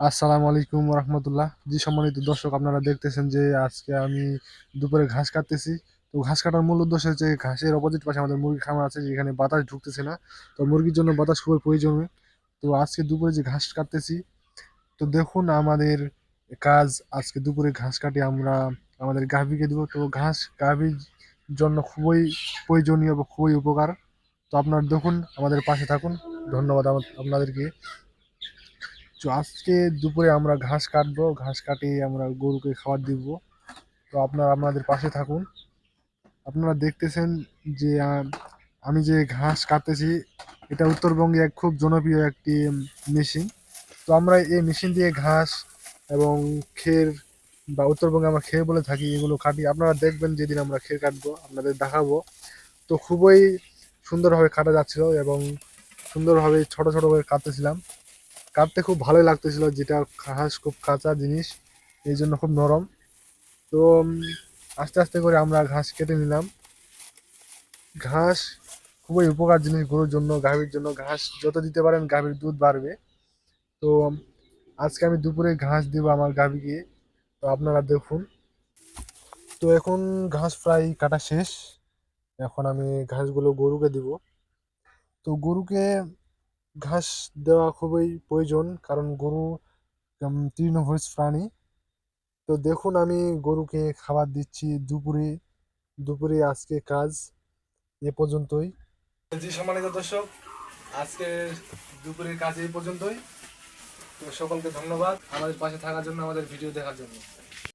আসসালামু আলাইকুম রহমতুল্লাহ। জি সম্মানিত দর্শক, আপনারা দেখতেছেন যে আজকে আমি দুপুরে ঘাস কাটতেছি। তো ঘাস কাটার মূল উদ্দেশ্য হচ্ছে ঘাসের অপোজিট পাশে আমাদের মুরগির খামার আছে, যেখানে বাতাস ঢুকতেছে না। তো মুরগির জন্য বাতাস খুবই প্রয়োজনীয়। তো আজকে দুপুরে যে ঘাস কাটতেছি, তো দেখুন আমাদের কাজ। আজকে দুপুরে ঘাস কাটি আমরা আমাদের গাভীকে দিব। তো ঘাস গাভীর জন্য খুবই প্রয়োজনীয় বা খুবই উপকার। তো আপনারা দেখুন, আমাদের পাশে থাকুন। ধন্যবাদ আপনাদেরকে। তো আজকে দুপুরে আমরা ঘাস কাটবো, ঘাস কাটিয়ে আমরা গরুকে খাবার দিব। তো আপনারা আমাদের পাশে থাকুন। আপনারা দেখতেছেন যে আমি যে ঘাস কাটতেছি, এটা উত্তরবঙ্গে এক খুব জনপ্রিয় একটি মেশিন। তো আমরা এই মেশিন দিয়ে ঘাস এবং খের, বা উত্তরবঙ্গে আমরা খের বলে থাকি, এগুলো কাটি। আপনারা দেখবেন যেদিন আমরা খের কাটবো আপনাদের দেখাবো। তো খুবই সুন্দরভাবে কাটা যাচ্ছিল এবং সুন্দরভাবে ছোট ছোট করে কাটতেছিলাম। কাটতে খুব ভালোই লাগতেছিল, যেটা ঘাস খুব কাঁচা জিনিস, এই জন্য খুব নরম। তো আস্তে আস্তে করে আমরা ঘাস কেটে নিলাম। ঘাস খুবই উপকার জিনিস গরুর জন্য, গাভীর জন্য। ঘাস যত দিতে পারেন গাভীর দুধ বাড়বে। তো আজকে আমি দুপুরে ঘাস দিব আমার গাভীকে। তো আপনারা দেখুন। তো এখন ঘাস প্রায় কাটা শেষ। এখন আমি ঘাসগুলো গরুকে দিব। তো গরুকে ঘাস দেওয়া খুবই প্রয়োজন, কারণ গরু তৃণভোজী প্রাণী। তো দেখুন আমি গরুকে খাবার দিচ্ছি দুপুরে। দুপুরে আজকে কাজ এ পর্যন্তই। জি সম্মানিত দর্শক, আজকে দুপুরের কাজ এই পর্যন্তই। তো সকলকে ধন্যবাদ আমাদের পাশে থাকার জন্য, আমাদের ভিডিও দেখার জন্য।